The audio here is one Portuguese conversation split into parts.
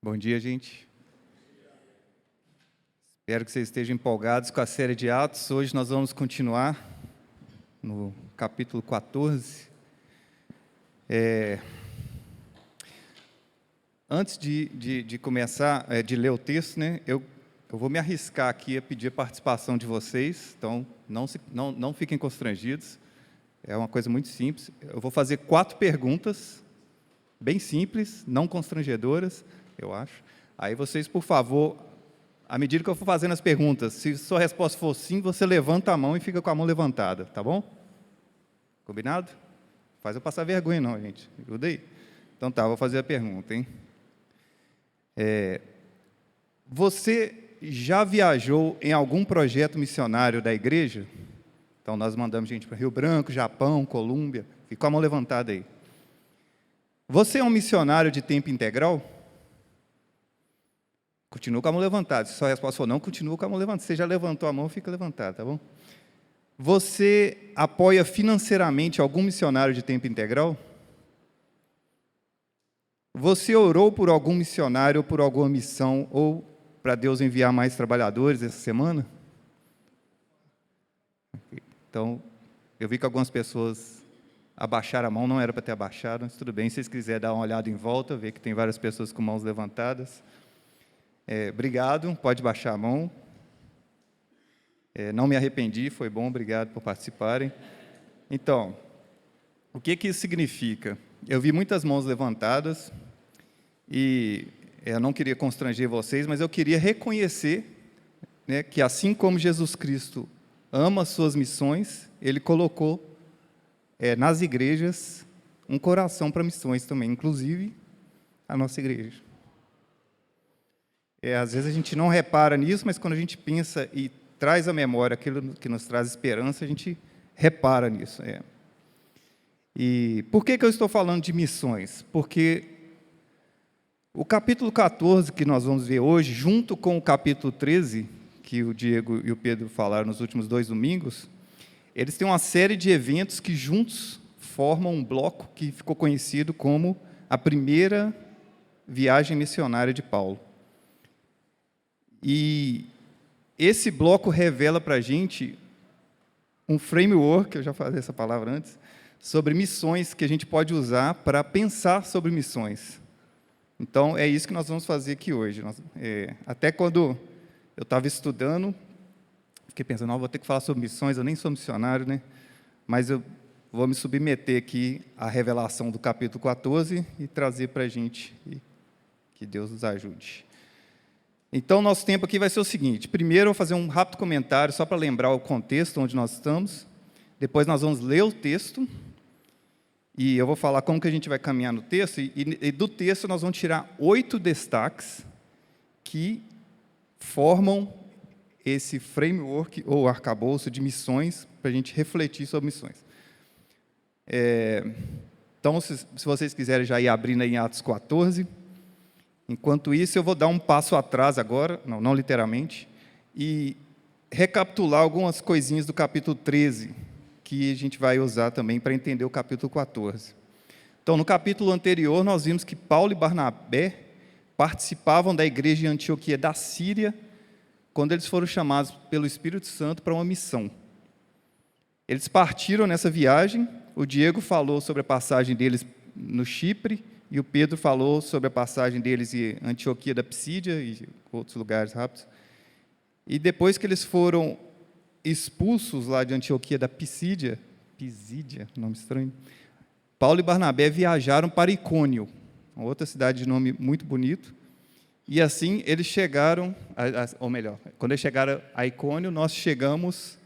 Bom dia, gente. Espero que vocês estejam empolgados com a série de Atos. Hoje nós vamos continuar no capítulo 14. Antes de começar, de ler o texto, né, eu vou me arriscar aqui a pedir a participação de vocês, então não fiquem constrangidos. É uma coisa muito simples. Eu vou fazer 4 perguntas, bem simples, não constrangedoras, eu acho. Aí vocês, por favor, à medida que eu for fazendo as perguntas, se sua resposta for sim, você levanta a mão e fica com a mão levantada, tá bom? Combinado? Faz eu passar vergonha não, gente. Ajuda aí. Então tá, vou fazer a pergunta, hein? Você já viajou em algum projeto missionário da igreja? Então, nós mandamos gente para Rio Branco, Japão, Colômbia. Fica com a mão levantada aí. Você é um missionário de tempo integral? Continua com a mão levantada. Se sua resposta for não, continua com a mão levantada. Se você já levantou a mão, fica levantada, tá bom? Você apoia financeiramente algum missionário de tempo integral? Você orou por algum missionário ou por alguma missão, ou para Deus enviar mais trabalhadores essa semana? Então, eu vi que algumas pessoas abaixaram a mão, não era para ter abaixado, mas tudo bem, se vocês quiserem dar uma olhada em volta, ver que tem várias pessoas com mãos levantadas. Obrigado, pode baixar a mão. Não me arrependi, foi bom, obrigado por participarem. Então, o que isso significa? Eu vi muitas mãos levantadas e eu não queria constranger vocês, mas eu queria reconhecer, né, que assim como Jesus Cristo ama as suas missões, Ele colocou nas igrejas um coração para missões também, inclusive a nossa igreja. Às vezes a gente não repara nisso, mas quando a gente pensa e traz à memória aquilo que nos traz esperança, a gente repara nisso. E por que eu estou falando de missões? Porque o capítulo 14, que nós vamos ver hoje, junto com o capítulo 13, que o Diego e o Pedro falaram nos últimos 2 domingos, eles têm uma série de eventos que juntos formam um bloco que ficou conhecido como a primeira viagem missionária de Paulo. E esse bloco revela para a gente um framework, eu já falei essa palavra antes, sobre missões que a gente pode usar para pensar sobre missões. Então, é isso que nós vamos fazer aqui hoje. Até quando eu estava estudando, fiquei pensando, vou ter que falar sobre missões, eu nem sou missionário, né? Mas eu vou me submeter aqui à revelação do capítulo 14 e trazer para a gente, e que Deus nos ajude. Então, nosso tempo aqui vai ser o seguinte: primeiro, eu vou fazer um rápido comentário, só para lembrar o contexto onde nós estamos. Depois, nós vamos ler o texto, e eu vou falar como que a gente vai caminhar no texto, e do texto nós vamos tirar 8 destaques que formam esse framework, ou arcabouço de missões, para a gente refletir sobre missões. Então, se vocês quiserem já ir abrindo aí em Atos 14, enquanto isso, eu vou dar um passo atrás agora, não literalmente, e recapitular algumas coisinhas do capítulo 13, que a gente vai usar também para entender o capítulo 14. Então, no capítulo anterior, nós vimos que Paulo e Barnabé participavam da igreja de Antioquia da Síria, quando eles foram chamados pelo Espírito Santo para uma missão. Eles partiram nessa viagem, o Diego falou sobre a passagem deles no Chipre, e o Pedro falou sobre a passagem deles em Antioquia da Psídia e outros lugares rápidos. E depois que eles foram expulsos lá de Antioquia da Psídia, nome estranho, Paulo e Barnabé viajaram para Icônio, uma outra cidade de nome muito bonito. E assim eles chegaram, ou melhor, quando eles chegaram a Icônio, nós chegamos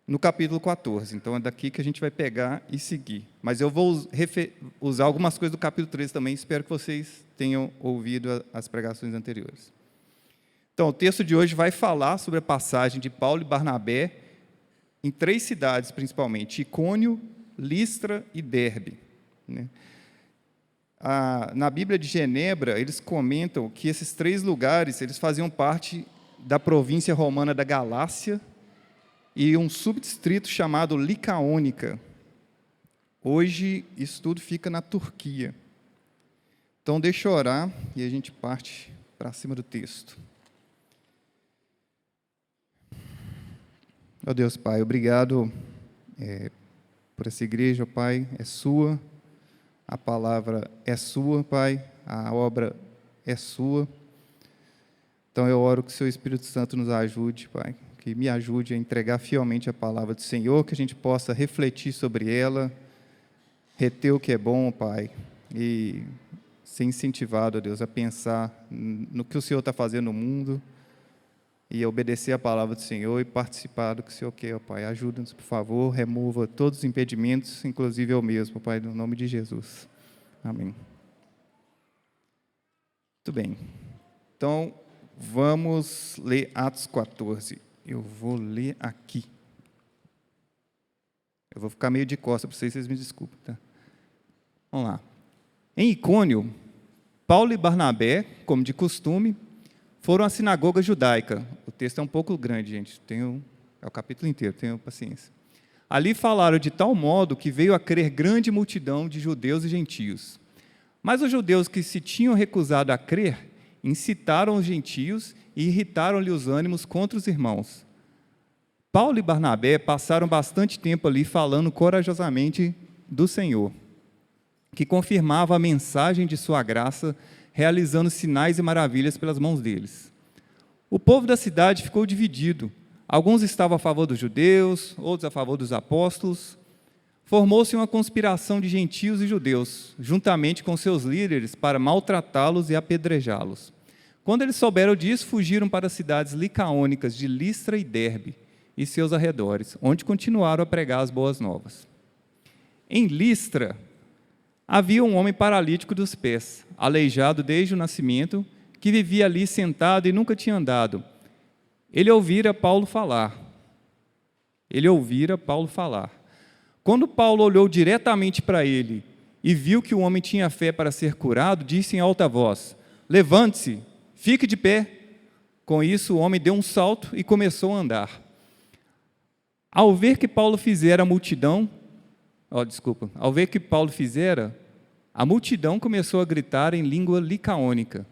no capítulo 14. Então, é daqui que a gente vai pegar e seguir. Mas eu vou usar algumas coisas do capítulo 13 também, espero que vocês tenham ouvido as pregações anteriores. Então, o texto de hoje vai falar sobre a passagem de Paulo e Barnabé em 3 cidades, principalmente, Icônio, Listra e Derbe, né? Na Bíblia de Genebra, eles comentam que esses 3 lugares eles faziam parte da província romana da Galácia e um subdistrito chamado Licaônica. Hoje, isso tudo fica na Turquia. Então, Então, deixa eu orar e a gente parte para cima do texto. Ó Deus, Pai, obrigado por essa igreja, Pai, é sua, a palavra é sua, Pai, a obra é sua. Então, eu oro que o Seu Espírito Santo nos ajude, Pai, que me ajude a entregar fielmente a palavra do Senhor, que a gente possa refletir sobre ela, reter o que é bom, Pai, e ser incentivado, ó Deus, a pensar no que o Senhor está fazendo no mundo e obedecer a palavra do Senhor e participar do que o Senhor quer, ó Pai. Ajuda-nos, por favor, remova todos os impedimentos, inclusive eu mesmo, Pai, no nome de Jesus. Amém. Muito bem. Então, vamos ler Atos 14. Eu vou ler aqui. Eu vou ficar meio de costas para vocês me desculpem, tá? Vamos lá. Em Icônio, Paulo e Barnabé, como de costume, foram à sinagoga judaica. O texto é um pouco grande, gente. É o capítulo inteiro, tenham paciência. Ali falaram de tal modo que veio a crer grande multidão de judeus e gentios. Mas os judeus que se tinham recusado a crer, incitaram os gentios e irritaram-lhe os ânimos contra os irmãos. Paulo e Barnabé passaram bastante tempo ali falando corajosamente do Senhor, que confirmava a mensagem de sua graça, realizando sinais e maravilhas pelas mãos deles. O povo da cidade ficou dividido. Alguns estavam a favor dos judeus, outros a favor dos apóstolos. Formou-se uma conspiração de gentios e judeus, juntamente com seus líderes, para maltratá-los e apedrejá-los. Quando eles souberam disso, fugiram para as cidades licaônicas de Listra e Derbe e seus arredores, onde continuaram a pregar as boas novas. Em Listra, havia um homem paralítico dos pés, aleijado desde o nascimento, que vivia ali sentado e nunca tinha andado. Ele ouvira Paulo falar. Quando Paulo olhou diretamente para ele e viu que o homem tinha fé para ser curado, disse em alta voz: levante-se, fique de pé. Com isso, o homem deu um salto e começou a andar. Ao ver que Paulo fizera, a multidão começou a gritar em língua licaônica: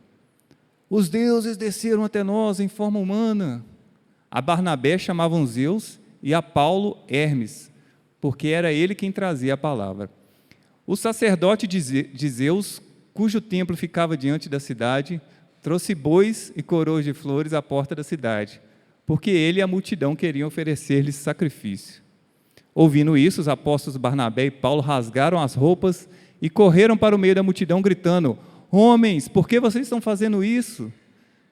os deuses desceram até nós em forma humana. A Barnabé chamavam Zeus e a Paulo Hermes, porque era ele quem trazia a palavra. O sacerdote de Zeus, cujo templo ficava diante da cidade, trouxe bois e coroas de flores à porta da cidade, porque ele e a multidão queriam oferecer-lhes sacrifício. Ouvindo isso, os apóstolos Barnabé e Paulo rasgaram as roupas e correram para o meio da multidão, gritando: homens, por que vocês estão fazendo isso?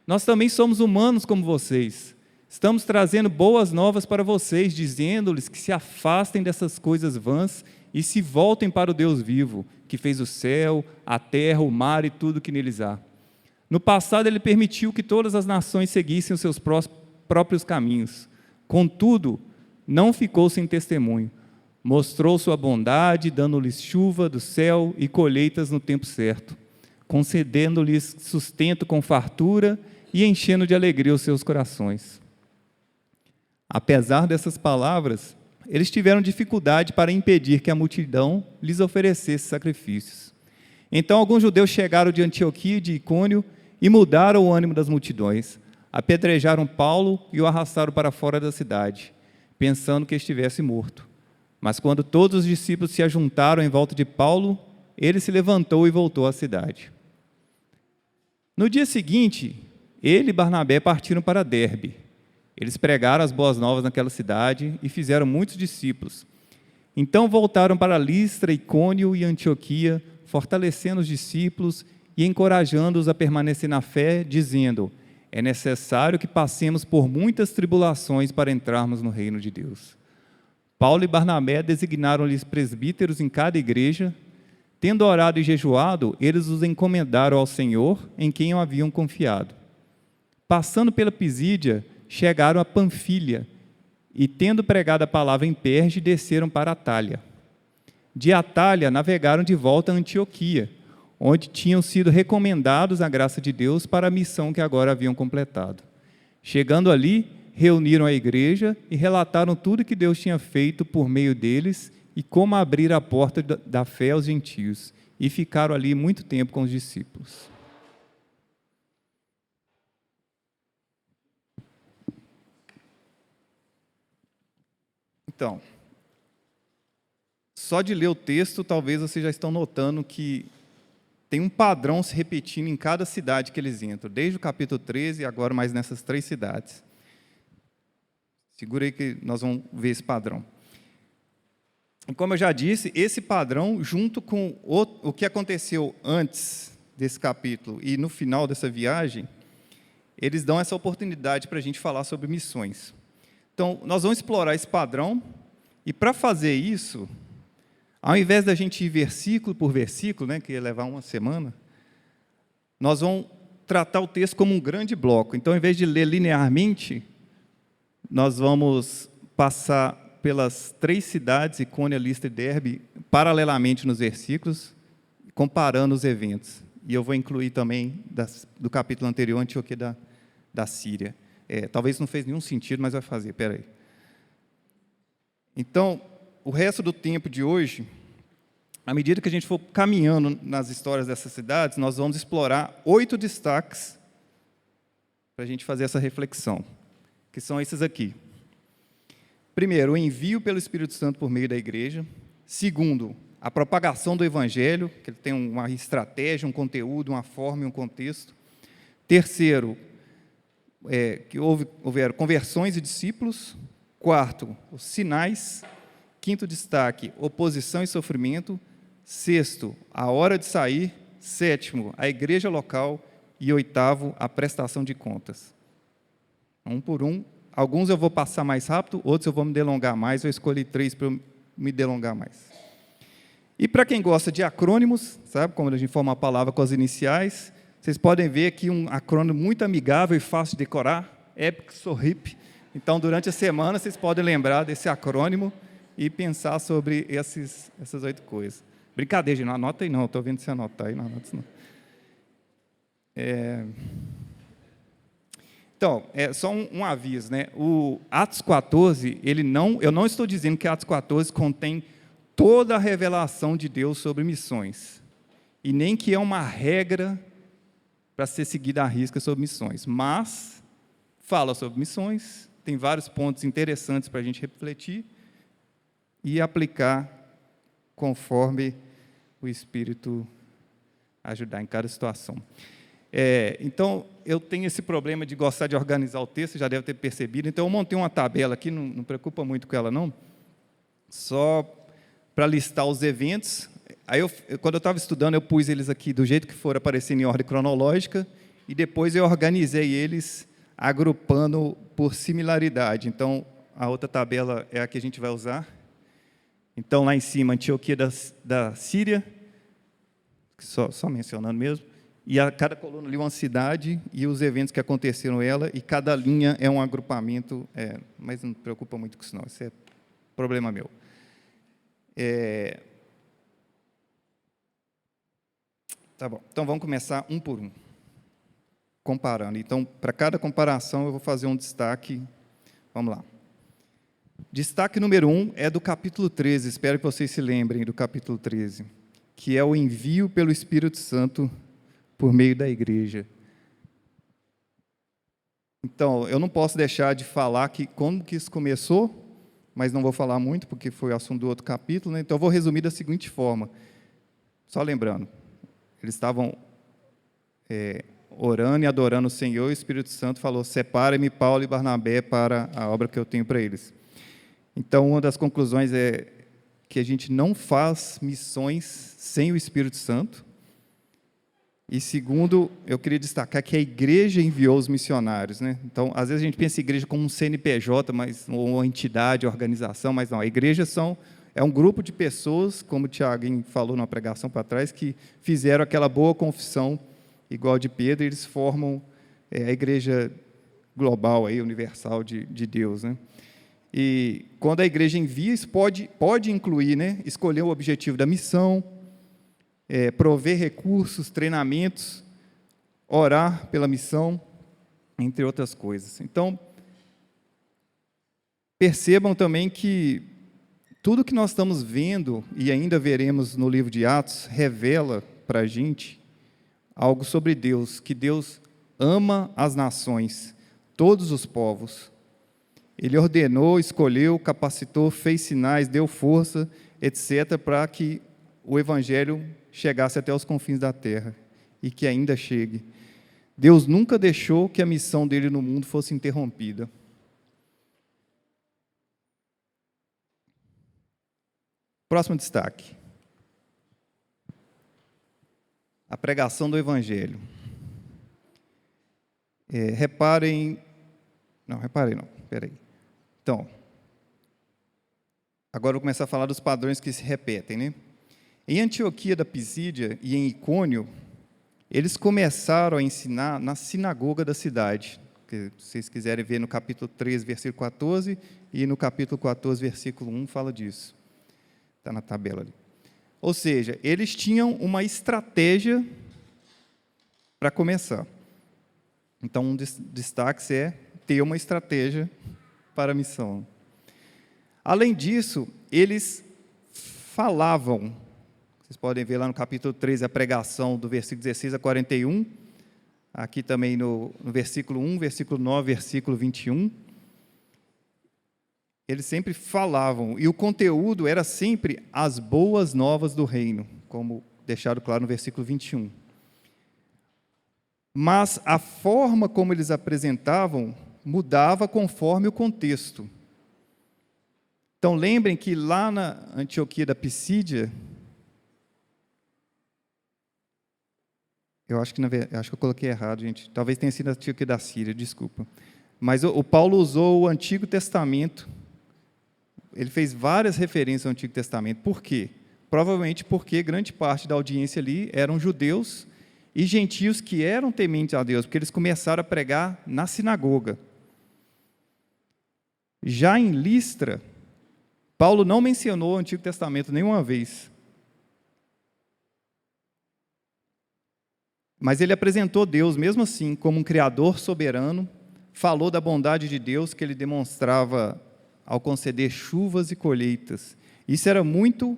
Nós também somos humanos como vocês. Estamos trazendo boas novas para vocês, dizendo-lhes que se afastem dessas coisas vãs e se voltem para o Deus vivo, que fez o céu, a terra, o mar e tudo que neles há. No passado, ele permitiu que todas as nações seguissem os seus próprios caminhos. Contudo, não ficou sem testemunho. Mostrou sua bondade, dando-lhes chuva do céu e colheitas no tempo certo, concedendo-lhes sustento com fartura e enchendo de alegria os seus corações. Apesar dessas palavras, eles tiveram dificuldade para impedir que a multidão lhes oferecesse sacrifícios. Então alguns judeus chegaram de Antioquia e de Icônio e mudaram o ânimo das multidões. Apedrejaram Paulo e o arrastaram para fora da cidade, pensando que estivesse morto. Mas quando todos os discípulos se ajuntaram em volta de Paulo, ele se levantou e voltou à cidade. No dia seguinte, ele e Barnabé partiram para Derbe. Eles pregaram as boas novas naquela cidade e fizeram muitos discípulos. Então voltaram para Listra, Icônio e Antioquia, fortalecendo os discípulos e encorajando-os a permanecer na fé, dizendo: é necessário que passemos por muitas tribulações para entrarmos no reino de Deus. Paulo e Barnabé designaram-lhes presbíteros em cada igreja. Tendo orado e jejuado, eles os encomendaram ao Senhor, em quem o haviam confiado. Passando pela Pisídia, chegaram a Panfilha, e tendo pregado a palavra em Perge, desceram para Atália. De Atália, navegaram de volta a Antioquia, onde tinham sido recomendados à graça de Deus para a missão que agora haviam completado. Chegando ali, reuniram a igreja e relataram tudo que Deus tinha feito por meio deles e como abrir a porta da fé aos gentios, e ficaram ali muito tempo com os discípulos. Então, só de ler o texto, talvez vocês já estão notando que tem um padrão se repetindo em cada cidade que eles entram, desde o capítulo 13 e agora mais nessas 3 cidades. Segura aí que nós vamos ver esse padrão. E como eu já disse, esse padrão, junto com o que aconteceu antes desse capítulo e no final dessa viagem, eles dão essa oportunidade para a gente falar sobre missões. Então, nós vamos explorar esse padrão, e para fazer isso, ao invés da gente ir versículo por versículo, né, que ia levar uma semana, nós vamos tratar o texto como um grande bloco. Então, ao invés de ler linearmente, nós vamos passar pelas 3 cidades, Icônia, Listra e Derbe, paralelamente nos versículos, comparando os eventos. E eu vou incluir também do capítulo anterior, Antioquia da Síria. Talvez não fez nenhum sentido, mas vai fazer, espera aí. Então, o resto do tempo de hoje, à medida que a gente for caminhando nas histórias dessas cidades, nós vamos explorar 8 destaques para a gente fazer essa reflexão, que são esses aqui. Primeiro, o envio pelo Espírito Santo por meio da igreja. Segundo, a propagação do evangelho, que ele tem uma estratégia, um conteúdo, uma forma e um contexto. Terceiro, que houveram conversões de discípulos. Quarto, os sinais. Quinto destaque, oposição e sofrimento. Sexto, a hora de sair. Sétimo, a igreja local. E oitavo, a prestação de contas. Um por um. Alguns eu vou passar mais rápido, outros eu vou me delongar mais. Eu escolhi 3 para me delongar mais. E para quem gosta de acrônimos, sabe, como a gente forma a palavra com as iniciais, vocês podem ver aqui um acrônimo muito amigável e fácil de decorar, EPIC SORRIP. Então, durante a semana, vocês podem lembrar desse acrônimo e pensar sobre essas 8 coisas. Brincadeira, gente, não anota aí não, estou vendo você anotar aí, não anota isso não. Então, só um aviso, né? O Atos 14, eu não estou dizendo que Atos 14 contém toda a revelação de Deus sobre missões, e nem que é uma regra para ser seguida à risca sobre missões, mas fala sobre missões, tem vários pontos interessantes para a gente refletir e aplicar conforme o Espírito ajudar em cada situação. Então, eu tenho esse problema de gostar de organizar o texto, já deve ter percebido, então eu montei uma tabela aqui, não preocupa muito com ela não, só para listar os eventos. Aí, quando eu estava estudando, eu pus eles aqui do jeito que for aparecendo em ordem cronológica, e depois eu organizei eles agrupando por similaridade. Então, a outra tabela é a que a gente vai usar. Então, lá em cima, Antioquia da Síria, só mencionando mesmo, e a cada coluna ali uma cidade e os eventos que aconteceram nela, e cada linha é um agrupamento, mas não me preocupa muito com isso não, isso é problema meu. Tá bom, então vamos começar um por um, comparando. Então, para cada comparação, eu vou fazer um destaque. Vamos lá. Destaque número 1 é do capítulo 13, espero que vocês se lembrem do capítulo 13, que é o envio pelo Espírito Santo por meio da igreja. Então, eu não posso deixar de falar como que isso começou, mas não vou falar muito, porque foi o assunto do outro capítulo, né? Então, eu vou resumir da seguinte forma, só lembrando, eles estavam orando e adorando o Senhor, e o Espírito Santo falou, separa-me Paulo e Barnabé para a obra que eu tenho para eles. Então, uma das conclusões é que a gente não faz missões sem o Espírito Santo. E segundo, eu queria destacar que a igreja enviou os missionários, né? Então, às vezes a gente pensa em igreja como um CNPJ, ou uma entidade, organização, mas não, a igreja é um grupo de pessoas, como o Tiago falou numa pregação para trás, que fizeram aquela boa confissão, igual de Pedro, e eles formam a igreja global, aí, universal de Deus, né? E quando a igreja envia, isso pode incluir, né, escolher o objetivo da missão, prover recursos, treinamentos, orar pela missão, entre outras coisas. Então, percebam também que tudo que nós estamos vendo e ainda veremos no livro de Atos revela para a gente algo sobre Deus, que Deus ama as nações, todos os povos. Ele ordenou, escolheu, capacitou, fez sinais, deu força, etc., para que o Evangelho chegasse até os confins da terra e que ainda chegue. Deus nunca deixou que a missão dele no mundo fosse interrompida. Próximo destaque. A pregação do Evangelho. Reparem não, peraí. Então, agora eu vou começar a falar dos padrões que se repetem, né? Em Antioquia da Pisídia e em Icônio, eles começaram a ensinar na sinagoga da cidade, que se vocês quiserem ver no capítulo 3, versículo 14, e no capítulo 14, versículo 1, fala disso. Está na tabela ali. Ou seja, eles tinham uma estratégia para começar. Então, um dos destaques é ter uma estratégia para a missão. Além disso, eles falavam, vocês podem ver lá no capítulo 13, a pregação do versículo 16 a 41, aqui também no versículo 1, versículo 9, versículo 21, eles sempre falavam, e o conteúdo era sempre as boas novas do reino, como deixado claro no versículo 21. Mas a forma como eles apresentavam mudava conforme o contexto. Então, lembrem que lá na Antioquia da Pisídia, eu acho que eu coloquei errado, gente. Talvez tenha sido a Antioquia da Síria, desculpa. Mas o Paulo usou o Antigo Testamento. Ele fez várias referências ao Antigo Testamento. Por quê? Provavelmente porque grande parte da audiência ali eram judeus e gentios que eram tementes a Deus, porque eles começaram a pregar na sinagoga. Já em Listra, Paulo não mencionou o Antigo Testamento nenhuma vez. Mas ele apresentou Deus, mesmo assim, como um Criador soberano, falou da bondade de Deus que ele demonstrava ao conceder chuvas e colheitas. Isso era muito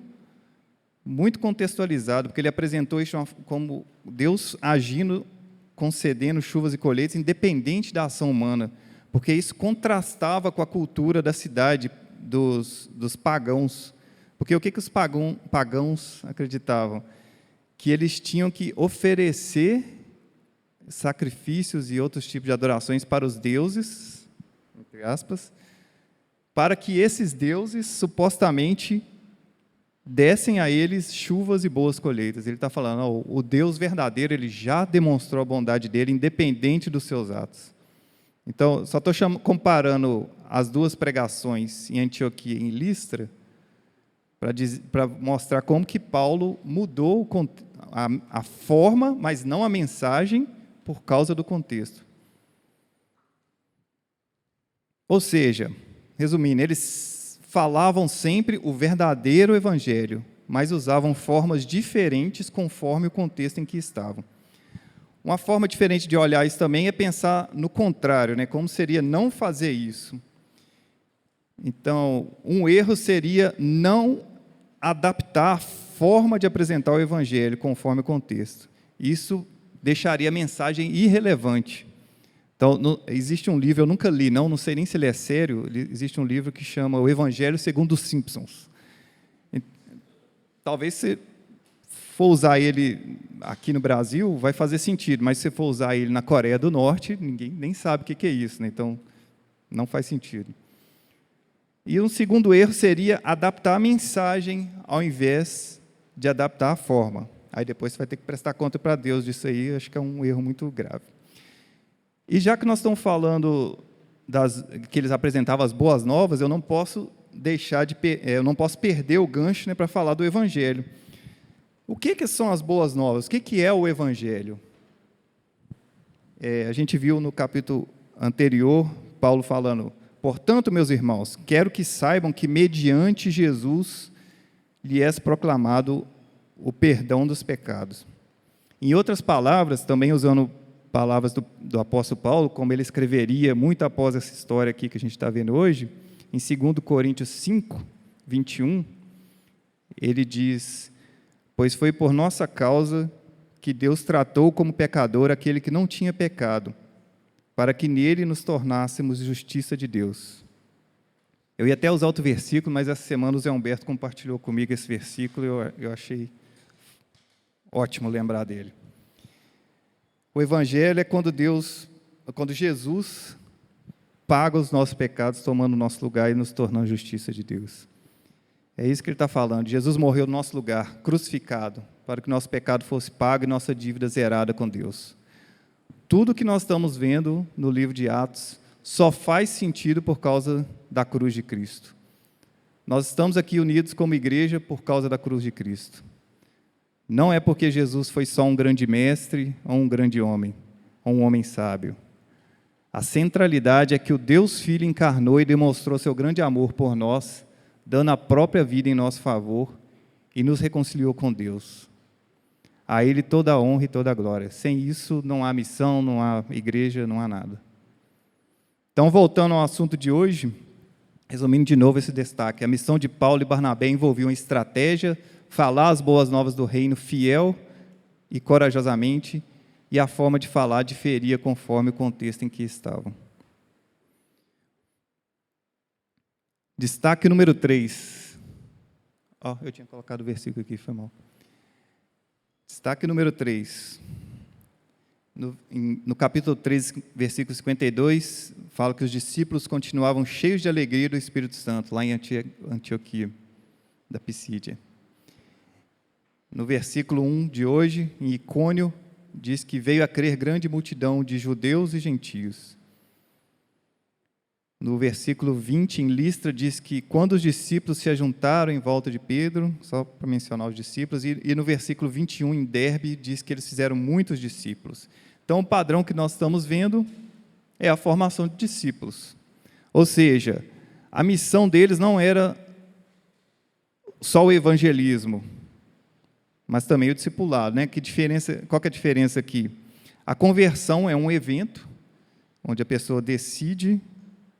contextualizado, porque ele apresentou isso como Deus agindo, concedendo chuvas e colheitas, independente da ação humana, porque isso contrastava com a cultura da cidade, dos pagãos. Porque o que os pagãos acreditavam? Que eles tinham que oferecer sacrifícios e outros tipos de adorações para os deuses, entre aspas, para que esses deuses, supostamente, dessem a eles chuvas e boas colheitas. Ele está falando, o Deus verdadeiro, ele já demonstrou a bondade dele, independente dos seus atos. Então, só estou comparando as duas pregações em Antioquia e em Listra, para mostrar como que Paulo mudou a forma, mas não a mensagem, por causa do contexto. Ou seja, resumindo, eles falavam sempre o verdadeiro evangelho, mas usavam formas diferentes conforme o contexto em que estavam. Uma forma diferente de olhar isso também é pensar no contrário, né? Como seria não fazer isso. Então, um erro seria não adaptar a forma de apresentar o evangelho conforme o contexto. Isso deixaria a mensagem irrelevante. Então, existe um livro, eu nunca li, não sei nem se ele é sério, existe um livro que chama O Evangelho segundo os Simpsons. Talvez se for usar ele aqui no Brasil, vai fazer sentido, mas se você for usar ele na Coreia do Norte, ninguém nem sabe o que é isso, né? Então, não faz sentido. E um segundo erro seria adaptar a mensagem ao invés de adaptar a forma. Aí depois você vai ter que prestar conta para Deus disso aí, acho que é um erro muito grave. E já que nós estamos falando que eles apresentavam as boas novas, eu não posso perder o gancho, né, para falar do Evangelho. O que são as boas novas? O que é o Evangelho? A gente viu no capítulo anterior, Paulo falando: portanto, meus irmãos, quero que saibam que mediante Jesus lhes é proclamado o perdão dos pecados. Em outras palavras, também usando palavras do apóstolo Paulo, como ele escreveria muito após essa história aqui que a gente está vendo hoje, em 2 Coríntios 5, 21, ele diz: pois foi por nossa causa que Deus tratou como pecador aquele que não tinha pecado, para que nele nos tornássemos justiça de Deus. Eu ia até usar outro versículo, mas essa semana o Zé Humberto compartilhou comigo esse versículo e eu achei ótimo lembrar dele. O Evangelho é quando Jesus paga os nossos pecados, tomando o nosso lugar e nos tornando justiça de Deus. É isso que ele está falando. Jesus morreu no nosso lugar, crucificado, para que nosso pecado fosse pago e nossa dívida zerada com Deus. Tudo que nós estamos vendo no livro de Atos só faz sentido por causa da cruz de Cristo. Nós estamos aqui unidos como igreja por causa da cruz de Cristo. Não é porque Jesus foi só um grande mestre ou um grande homem, ou um homem sábio. A centralidade é que o Deus Filho encarnou e demonstrou seu grande amor por nós, dando a própria vida em nosso favor e nos reconciliou com Deus. A Ele toda a honra e toda a glória. Sem isso não há missão, não há igreja, não há nada. Então, voltando ao assunto de hoje, resumindo de novo esse destaque, a missão de Paulo e Barnabé envolvia uma estratégia, falar as boas novas do reino fiel e corajosamente, e a forma de falar diferia conforme o contexto em que estavam. Destaque número 3. Eu tinha colocado o versículo aqui, foi mal. Destaque número 3. No capítulo 3, versículo 52, fala que os discípulos continuavam cheios de alegria do Espírito Santo, lá em Antioquia, da Pisídia. No versículo 1 de hoje, em Icônio, diz que veio a crer grande multidão de judeus e gentios. No versículo 20, em Listra, diz que quando os discípulos se ajuntaram em volta de Pedro, só para mencionar os discípulos, e no versículo 21, em Derbe, diz que eles fizeram muitos discípulos. Então, o padrão que nós estamos vendo é a formação de discípulos. Ou seja, a missão deles não era só o evangelismo, mas também o discipulado, né? Qual que é a diferença aqui? A conversão é um evento, onde a pessoa decide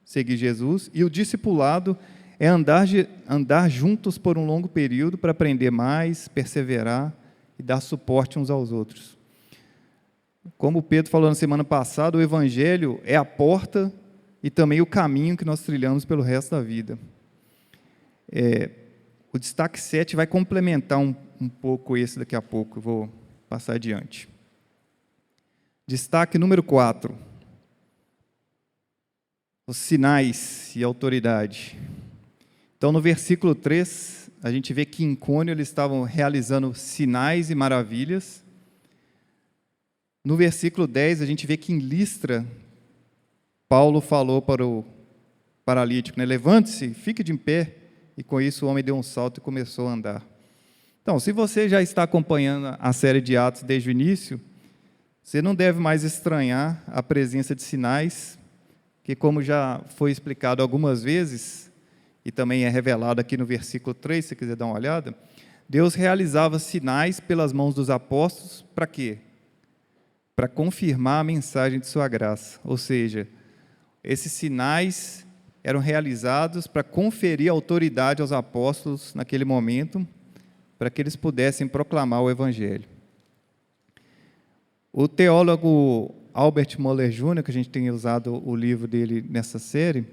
seguir Jesus, e o discipulado é andar juntos por um longo período para aprender mais, perseverar e dar suporte uns aos outros. Como o Pedro falou na semana passada, o Evangelho é a porta e também o caminho que nós trilhamos pelo resto da vida. O destaque 7 vai complementar um pouco esse daqui a pouco, eu vou passar adiante. Destaque número 4. Os sinais e autoridade. Então, no versículo 3, a gente vê que em Icônio eles estavam realizando sinais e maravilhas. No versículo 10, a gente vê que em Listra, Paulo falou para o paralítico, né, levante-se, fique de pé, e com isso o homem deu um salto e começou a andar. Então, se você já está acompanhando a série de Atos desde o início, você não deve mais estranhar a presença de sinais, que, como já foi explicado algumas vezes, e também é revelado aqui no versículo 3, se você quiser dar uma olhada, Deus realizava sinais pelas mãos dos apóstolos, para quê? Para confirmar a mensagem de sua graça. Ou seja, esses sinais eram realizados para conferir autoridade aos apóstolos naquele momento, para que eles pudessem proclamar o Evangelho. O teólogo Albert Moller Jr., que a gente tem usado o livro dele nessa série,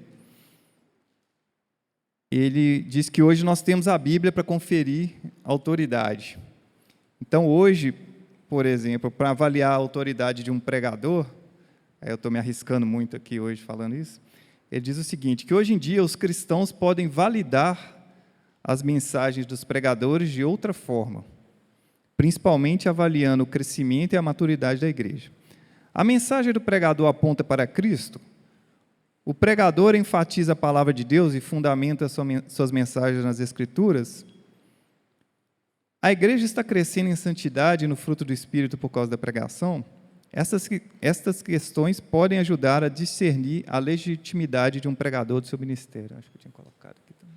ele diz que hoje nós temos a Bíblia para conferir autoridade. Então, hoje, por exemplo, para avaliar a autoridade de um pregador, eu estou me arriscando muito aqui hoje falando isso, ele diz o seguinte, que hoje em dia os cristãos podem validar as mensagens dos pregadores de outra forma, principalmente avaliando o crescimento e a maturidade da igreja. A mensagem do pregador aponta para Cristo, o pregador enfatiza a palavra de Deus e fundamenta suas mensagens nas Escrituras, a igreja está crescendo em santidade e no fruto do Espírito por causa da pregação. Estas questões podem ajudar a discernir a legitimidade de um pregador do seu ministério. Acho que eu tinha colocado aqui também.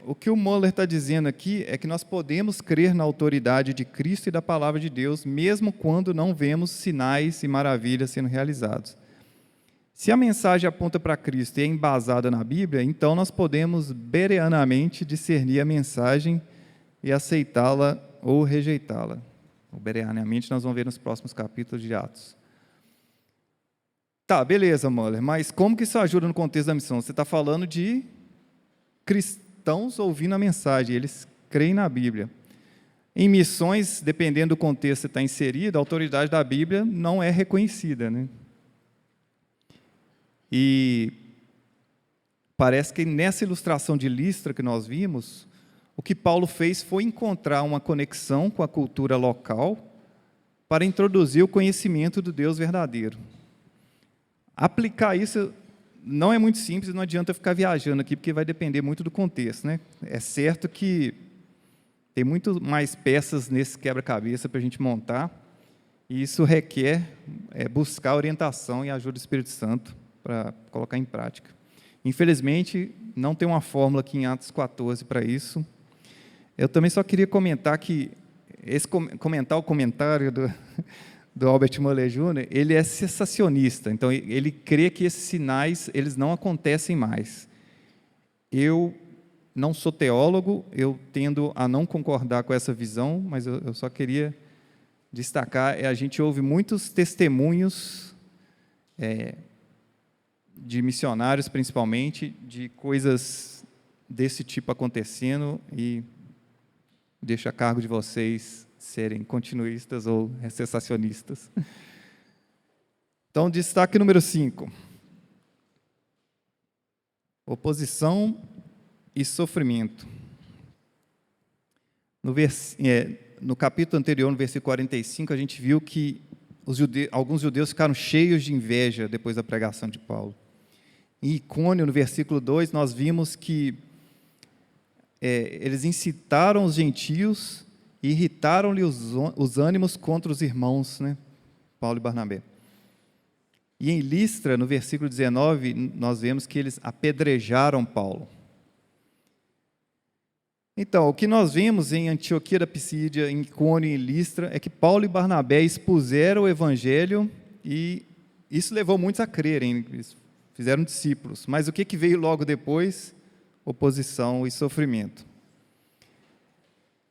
O que o Moller está dizendo aqui é que nós podemos crer na autoridade de Cristo e da palavra de Deus, mesmo quando não vemos sinais e maravilhas sendo realizados. Se a mensagem aponta para Cristo e é embasada na Bíblia, então nós podemos bereanamente discernir a mensagem e aceitá-la ou rejeitá-la. O bereanamente nós vamos ver nos próximos capítulos de Atos. Tá, beleza, Muller, mas como que isso ajuda no contexto da missão? Você está falando de cristãos ouvindo a mensagem, eles creem na Bíblia. Em missões, dependendo do contexto que você está inserido, a autoridade da Bíblia não é reconhecida, né? E parece que nessa ilustração de Listra que nós vimos, o que Paulo fez foi encontrar uma conexão com a cultura local para introduzir o conhecimento do Deus verdadeiro. Aplicar isso não é muito simples, não adianta ficar viajando aqui, porque vai depender muito do contexto, né? É certo que tem muito mais peças nesse quebra-cabeça para a gente montar, e isso requer buscar orientação e ajuda do Espírito Santo para colocar em prática. Infelizmente, não tem uma fórmula aqui em Atos 14 para isso. Eu também só queria comentar que, comentar o comentário do Albert Moller Jr., ele é cessacionista, então ele crê que esses sinais eles não acontecem mais. Eu não sou teólogo, eu tendo a não concordar com essa visão, mas eu só queria destacar, a gente ouve muitos testemunhos de missionários, principalmente, de coisas desse tipo acontecendo, e deixo a cargo de vocês serem continuistas ou cessacionistas. Então, destaque número 5. Oposição e sofrimento. No capítulo anterior, no versículo 45, a gente viu que alguns judeus ficaram cheios de inveja depois da pregação de Paulo. Em Icônio, no versículo 2, nós vimos que eles incitaram os gentios e irritaram-lhe os ânimos contra os irmãos, né? Paulo e Barnabé. E em Listra, no versículo 19, nós vemos que eles apedrejaram Paulo. Então, o que nós vemos em Antioquia da Pisídia, em Icônio e em Listra, é que Paulo e Barnabé expuseram o Evangelho e isso levou muitos a crerem, eles fizeram discípulos. Mas o que veio logo depois? Oposição e sofrimento.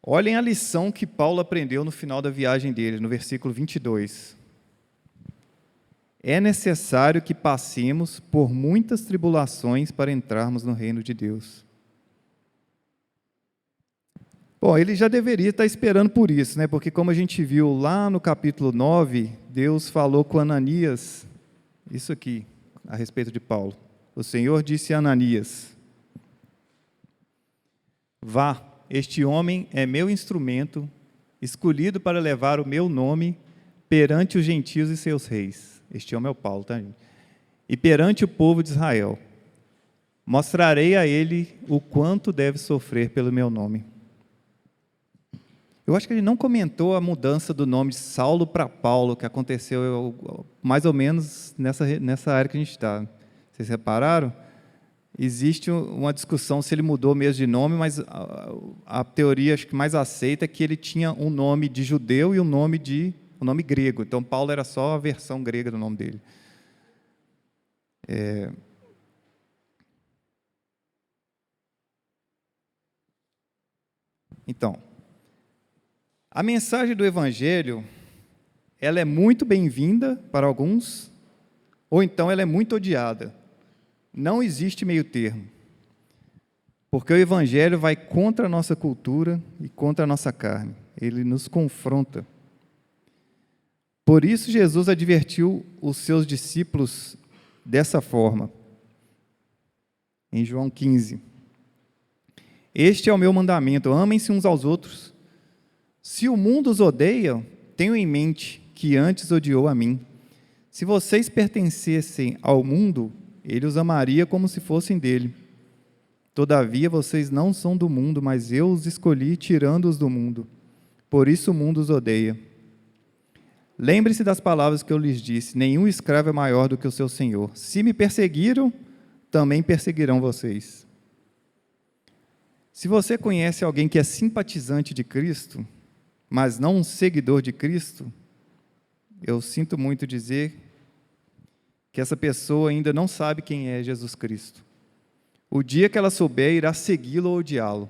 Olhem a lição que Paulo aprendeu no final da viagem dele, no versículo 22. É necessário que passemos por muitas tribulações para entrarmos no reino de Deus. Bom, ele já deveria estar esperando por isso, né? Porque como a gente viu lá no capítulo 9, Deus falou com Ananias, isso aqui, a respeito de Paulo. O Senhor disse a Ananias: vá, este homem é meu instrumento, escolhido para levar o meu nome perante os gentios e seus reis. Este homem é o Paulo, tá, gente? E perante o povo de Israel. Mostrarei a ele o quanto deve sofrer pelo meu nome. Eu acho que ele não comentou a mudança do nome de Saulo para Paulo, que aconteceu mais ou menos nessa área que a gente está. Vocês repararam? Existe uma discussão se ele mudou mesmo de nome, mas a teoria acho que mais aceita é que ele tinha um nome de judeu e um nome grego. Então, Paulo era só a versão grega do nome dele. Então, a mensagem do Evangelho, ela é muito bem-vinda para alguns, ou então ela é muito odiada. Não existe meio termo, porque o Evangelho vai contra a nossa cultura e contra a nossa carne. Ele nos confronta. Por isso, Jesus advertiu os seus discípulos dessa forma, em João 15. Este é o meu mandamento, amem-se uns aos outros. Se o mundo os odeia, tenham em mente que antes odiou a mim. Se vocês pertencessem ao mundo, ele os amaria como se fossem dele. Todavia, vocês não são do mundo, mas eu os escolhi tirando-os do mundo. Por isso o mundo os odeia. Lembre-se das palavras que eu lhes disse: nenhum escravo é maior do que o seu senhor. Se me perseguiram, também perseguirão vocês. Se você conhece alguém que é simpatizante de Cristo, mas não um seguidor de Cristo, eu sinto muito dizer que essa pessoa ainda não sabe quem é Jesus Cristo. O dia que ela souber, irá segui-lo ou odiá-lo.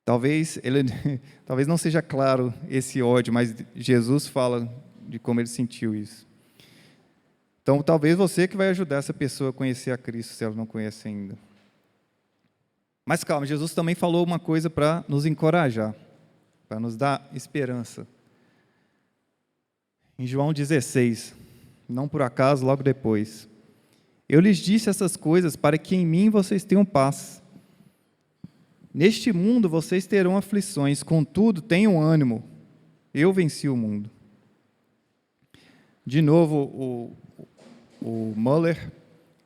Talvez não seja claro esse ódio, mas Jesus fala de como ele sentiu isso. Então, talvez você que vai ajudar essa pessoa a conhecer a Cristo, se ela não conhece ainda. Mas calma, Jesus também falou uma coisa para nos encorajar, para nos dar esperança. Em João 16, não por acaso, logo depois: eu lhes disse essas coisas para que em mim vocês tenham paz. Neste mundo vocês terão aflições, contudo, tenham ânimo, eu venci o mundo. De novo, o Müller,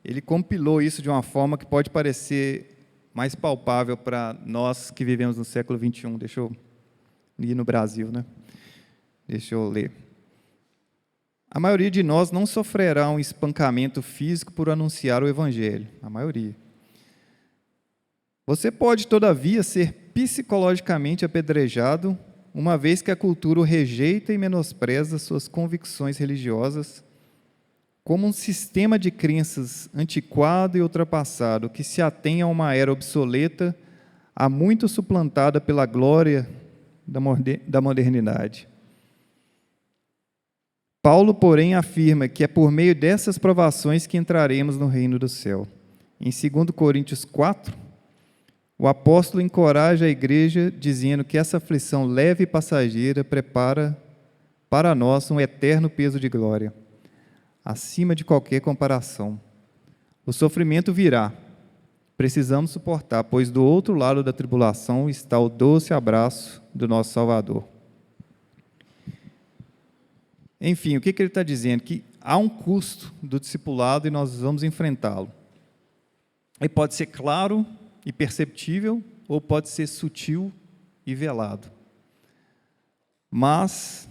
ele compilou isso de uma forma que pode parecer mais palpável para nós que vivemos no século XXI. Deixa eu ir no Brasil, né? Deixa eu ler. A maioria de nós não sofrerá um espancamento físico por anunciar o Evangelho. A maioria. Você pode, todavia, ser psicologicamente apedrejado, uma vez que a cultura o rejeita e menospreza suas convicções religiosas como um sistema de crenças antiquado e ultrapassado, que se atém a uma era obsoleta, há muito suplantada pela glória da modernidade. Paulo, porém, afirma que é por meio dessas provações que entraremos no reino do céu. Em 2 Coríntios 4, o apóstolo encoraja a igreja dizendo que essa aflição leve e passageira prepara para nós um eterno peso de glória, acima de qualquer comparação. O sofrimento virá, precisamos suportar, pois do outro lado da tribulação está o doce abraço do nosso Salvador. Enfim, o que ele está dizendo? Que há um custo do discipulado e nós vamos enfrentá-lo. Ele pode ser claro e perceptível, ou pode ser sutil e velado. Mas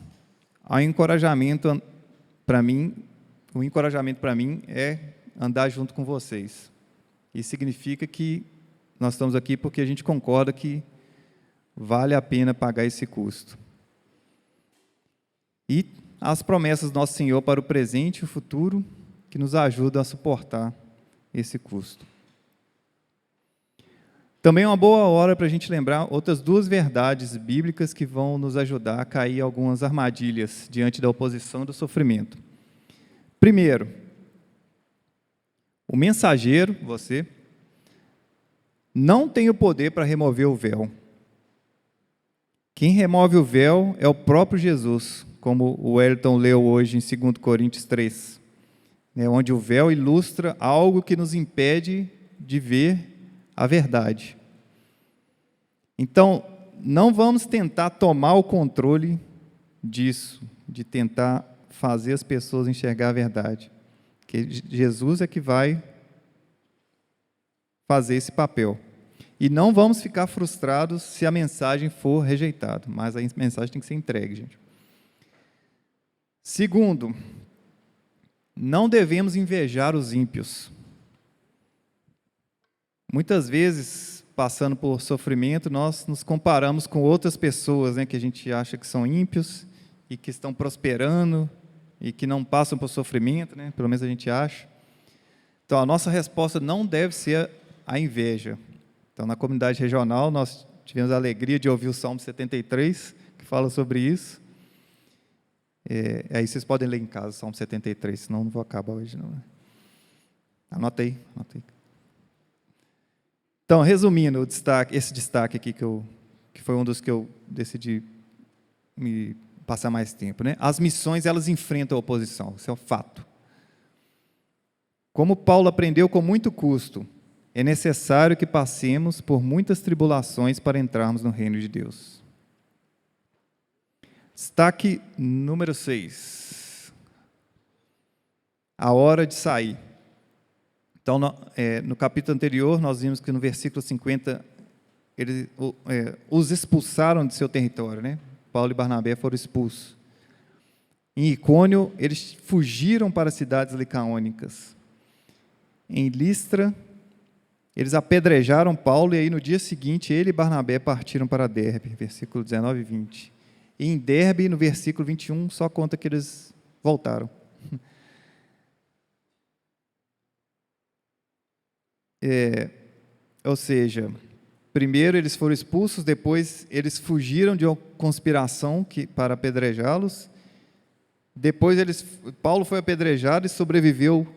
há um encorajamento para mim. O encorajamento para mim é andar junto com vocês. Isso significa que nós estamos aqui porque a gente concorda que vale a pena pagar esse custo. E as promessas do nosso Senhor para o presente e o futuro, que nos ajudam a suportar esse custo. Também é uma boa hora para a gente lembrar outras duas verdades bíblicas que vão nos ajudar a cair em algumas armadilhas diante da oposição e do sofrimento. Primeiro, o mensageiro, você, não tem o poder para remover o véu. Quem remove o véu é o próprio Jesus, como o Wellington leu hoje em 2 Coríntios 3, onde o véu ilustra algo que nos impede de ver a verdade. Então, não vamos tentar tomar o controle disso, de tentar fazer as pessoas enxergar a verdade. Porque Jesus é que vai fazer esse papel. E não vamos ficar frustrados se a mensagem for rejeitada, mas a mensagem tem que ser entregue, gente. Segundo, não devemos invejar os ímpios. Muitas vezes, passando por sofrimento, nós nos comparamos com outras pessoas, que a gente acha que são ímpios e que estão prosperando e que não passam por sofrimento, pelo menos a gente acha. Então, a nossa resposta não deve ser a inveja. Então, na comunidade regional, nós tivemos a alegria de ouvir o Salmo 73, que fala sobre isso. Aí vocês podem ler em casa o Salmo 73, senão não vou acabar hoje, não. Anota aí. Então, resumindo, esse destaque aqui, que foi um dos que eu decidi me passar mais tempo. As missões, elas enfrentam a oposição, isso é um fato. Como Paulo aprendeu com muito custo, é necessário que passemos por muitas tribulações para entrarmos no reino de Deus. Destaque número 6. A hora de sair. Então, no capítulo anterior, nós vimos que no versículo 50, eles os expulsaram de seu território, Paulo e Barnabé foram expulsos. Em Icônio, eles fugiram para as cidades licaônicas. Em Listra, eles apedrejaram Paulo, e aí no dia seguinte, ele e Barnabé partiram para Derbe, versículo 19 e 20. E em Derbe, no versículo 21, só conta que eles voltaram. Ou seja, primeiro eles foram expulsos, depois eles fugiram de uma conspiração para apedrejá-los. Depois Paulo foi apedrejado e sobreviveu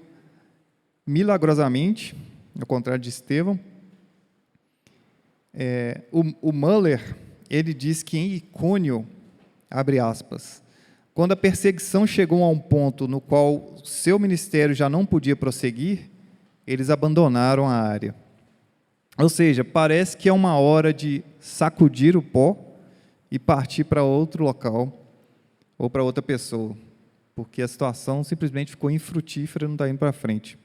milagrosamente, ao contrário de Estevão. O Müller, ele diz que em Icônio, abre aspas, quando a perseguição chegou a um ponto no qual seu ministério já não podia prosseguir, eles abandonaram a área. Ou seja, parece que é uma hora de sacudir o pó e partir para outro local ou para outra pessoa, porque a situação simplesmente ficou infrutífera e não está indo para frente.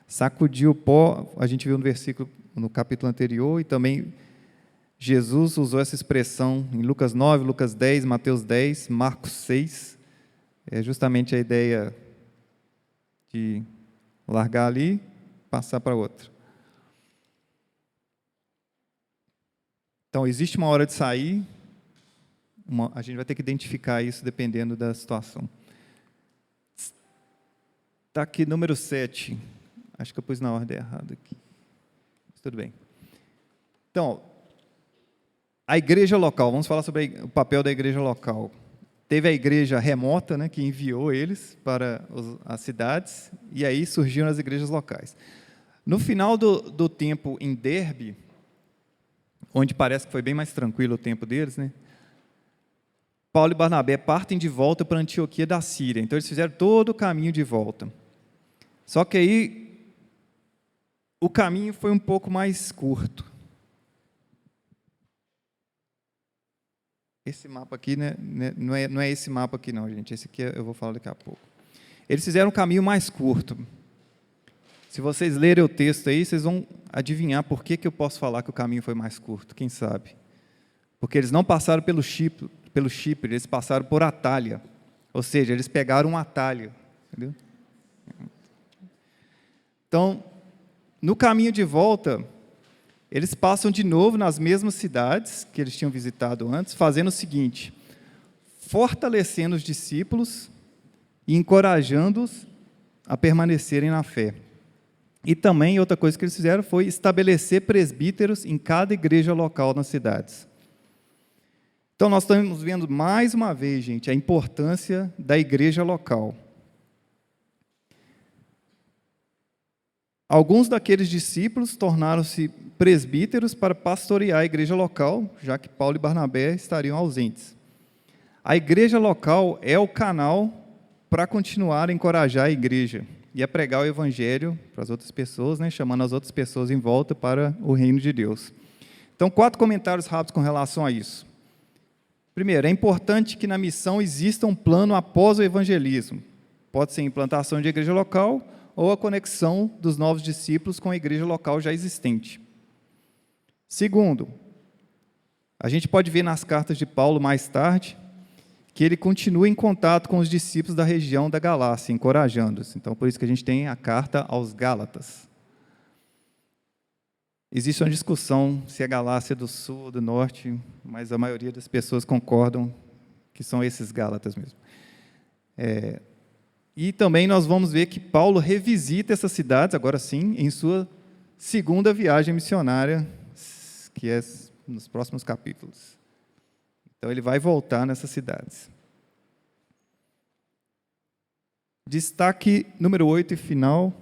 Sacudir o pó, a gente viu no versículo, no capítulo anterior, e também Jesus usou essa expressão em Lucas 9, Lucas 10, Mateus 10, Marcos 6. É justamente a ideia de largar ali e passar para outra. Então, existe uma hora de sair, a gente vai ter que identificar isso dependendo da situação. Está aqui número 7. Acho que eu pus na ordem errada aqui. Mas tudo bem. Então, a igreja local, vamos falar sobre o papel da igreja local. Teve a igreja remota, né, que enviou eles para as cidades, e aí surgiram as igrejas locais. No final do tempo em Derbe, onde parece que foi bem mais tranquilo o tempo deles, né, Paulo e Barnabé partem de volta para Antioquia da Síria. Então, eles fizeram todo o caminho de volta. Só que aí, o caminho foi um pouco mais curto. Esse mapa aqui, né, não é esse mapa aqui não, gente. Esse aqui eu vou falar daqui a pouco. Eles fizeram um caminho mais curto. Se vocês lerem o texto aí, vocês vão adivinhar por que eu posso falar que o caminho foi mais curto, quem sabe? Porque eles não passaram pelo Chipre, eles passaram por Atália. Ou seja, eles pegaram um atalho. Entendeu? Então, no caminho de volta, eles passam de novo nas mesmas cidades que eles tinham visitado antes, fazendo o seguinte: fortalecendo os discípulos e encorajando-os a permanecerem na fé. E também, outra coisa que eles fizeram foi estabelecer presbíteros em cada igreja local nas cidades. Então, nós estamos vendo mais uma vez, gente, a importância da igreja local. Alguns daqueles discípulos tornaram-se presbíteros para pastorear a igreja local, já que Paulo e Barnabé estariam ausentes. A igreja local é o canal para continuar a encorajar a igreja e a pregar o evangelho para as outras pessoas, né, chamando as outras pessoas em volta para o reino de Deus. Então, 4 comentários rápidos com relação a isso. Primeiro, é importante que na missão exista um plano após o evangelismo. Pode ser a implantação de igreja local ou a conexão dos novos discípulos com a igreja local já existente. Segundo, a gente pode ver nas cartas de Paulo mais tarde que ele continua em contato com os discípulos da região da Galácia, encorajando-os. Então, por isso que a gente tem a carta aos Gálatas. Existe uma discussão se é Galácia do Sul ou do Norte, mas a maioria das pessoas concordam que são esses Gálatas mesmo. E também nós vamos ver que Paulo revisita essas cidades, agora sim, em sua segunda viagem missionária, que é nos próximos capítulos. Então, ele vai voltar nessas cidades. Destaque número 8 e final.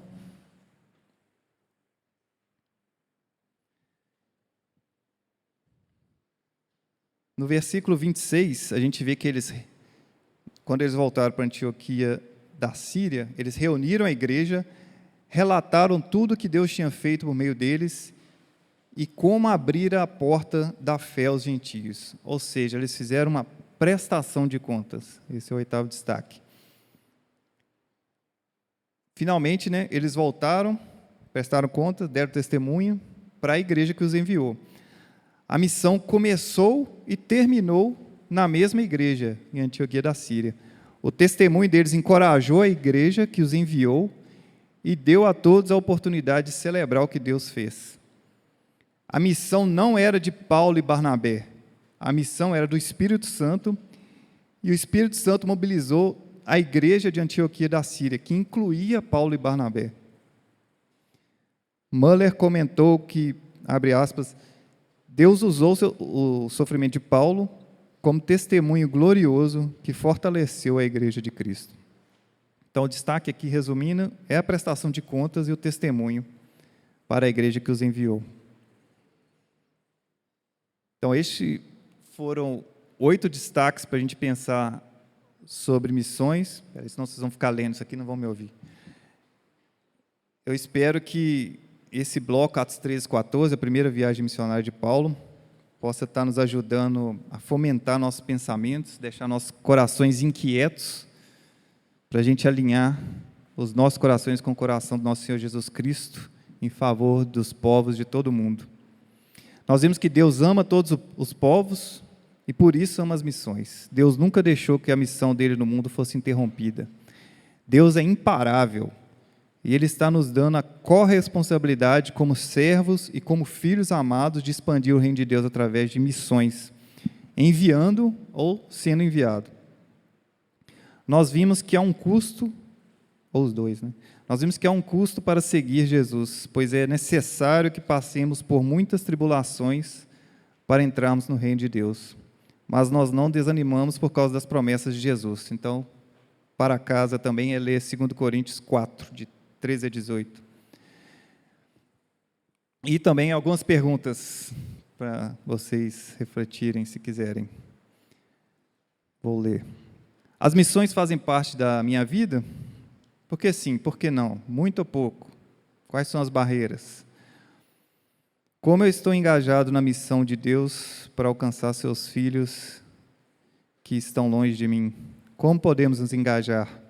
No versículo 26, a gente vê que quando eles voltaram para Antioquia da Síria, eles reuniram a igreja, relataram tudo que Deus tinha feito por meio deles e como abrir a porta da fé aos gentios. Ou seja, eles fizeram uma prestação de contas. Esse é o 8º destaque. Finalmente, né, eles voltaram, prestaram contas, deram testemunho para a igreja que os enviou. A missão começou e terminou na mesma igreja, em Antioquia da Síria. O testemunho deles encorajou a igreja que os enviou e deu a todos a oportunidade de celebrar o que Deus fez. A missão não era de Paulo e Barnabé, a missão era do Espírito Santo, e o Espírito Santo mobilizou a igreja de Antioquia da Síria, que incluía Paulo e Barnabé. Muller comentou que, abre aspas, Deus usou o sofrimento de Paulo como testemunho glorioso que fortaleceu a igreja de Cristo. Então, o destaque aqui, resumindo, é a prestação de contas e o testemunho para a igreja que os enviou. Então, estes foram 8 destaques para a gente pensar sobre missões. Senão vocês vão ficar lendo isso aqui e não vão me ouvir. Eu espero que esse bloco, Atos 13, 14, a primeira viagem missionária de Paulo, possa estar nos ajudando a fomentar nossos pensamentos, deixar nossos corações inquietos, para a gente alinhar os nossos corações com o coração do nosso Senhor Jesus Cristo, em favor dos povos de todo o mundo. Nós vimos que Deus ama todos os povos e por isso ama as missões. Deus nunca deixou que a missão dele no mundo fosse interrompida. Deus é imparável e Ele está nos dando a corresponsabilidade como servos e como filhos amados de expandir o reino de Deus através de missões, enviando ou sendo enviado. Nós vimos que há um custo, ou os dois, né? Nós vimos que há um custo para seguir Jesus, pois é necessário que passemos por muitas tribulações para entrarmos no reino de Deus. Mas nós não desanimamos por causa das promessas de Jesus. Então, para casa também é ler 2 Coríntios 4, de 13 a 18. E também algumas perguntas para vocês refletirem, se quiserem. Vou ler. As missões fazem parte da minha vida? Por que sim? Por que não? Muito ou pouco? Quais são as barreiras? Como eu estou engajado na missão de Deus para alcançar seus filhos que estão longe de mim? Como podemos nos engajar?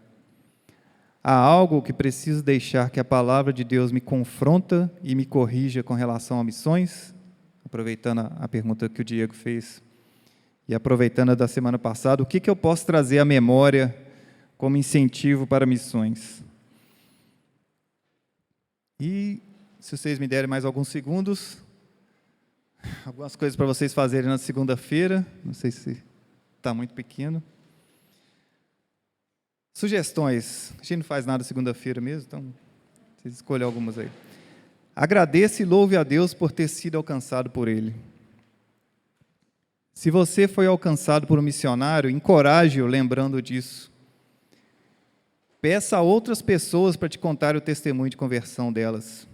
Há algo que preciso deixar que a palavra de Deus me confronta e me corrija com relação a missões? Aproveitando a pergunta que o Diego fez e aproveitando a da semana passada, o que eu posso trazer à memória como incentivo para missões? E, se vocês me derem mais alguns segundos, algumas coisas para vocês fazerem na segunda-feira, não sei se está muito pequeno. Sugestões, a gente não faz nada segunda-feira mesmo, então vocês escolhem algumas aí. Agradeça e louve a Deus por ter sido alcançado por Ele. Se você foi alcançado por um missionário, encoraje-o lembrando disso. Peça a outras pessoas para te contar o testemunho de conversão delas.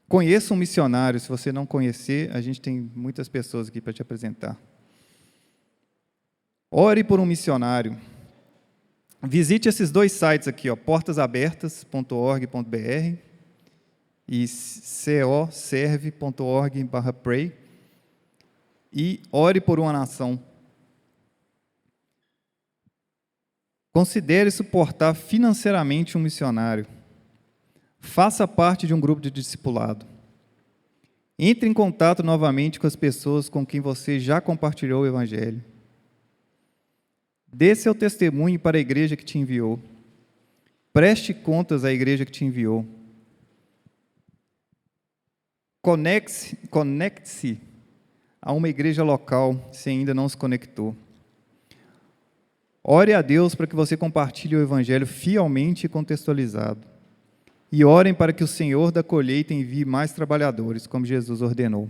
Conheça um missionário, se você não conhecer, a gente tem muitas pessoas aqui para te apresentar. Ore por um missionário. Visite esses 2 sites aqui, portasabertas.org.br e coserve.org/pray, e ore por uma nação. Considere suportar financeiramente um missionário. Faça parte de um grupo de discipulado. Entre em contato novamente com as pessoas com quem você já compartilhou o Evangelho. Dê seu testemunho para a igreja que te enviou. Preste contas à igreja que te enviou. Conecte-se a uma igreja local, se ainda não se conectou. Ore a Deus para que você compartilhe o Evangelho fielmente e contextualizado. E orem para que o Senhor da colheita envie mais trabalhadores, como Jesus ordenou.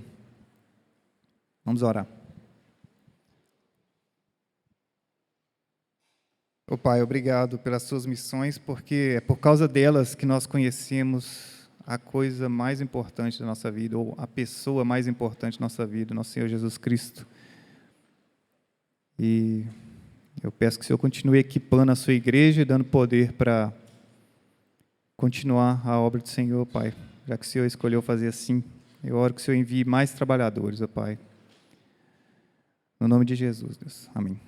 Vamos orar. Ô Pai, obrigado pelas suas missões, porque é por causa delas que nós conhecemos a coisa mais importante da nossa vida, ou a pessoa mais importante da nossa vida, nosso Senhor Jesus Cristo. E eu peço que o Senhor continue equipando a sua igreja e dando poder para continuar a obra do Senhor, Pai. Já que o Senhor escolheu fazer assim, eu oro que o Senhor envie mais trabalhadores, ó Pai. No nome de Jesus, Deus. Amém.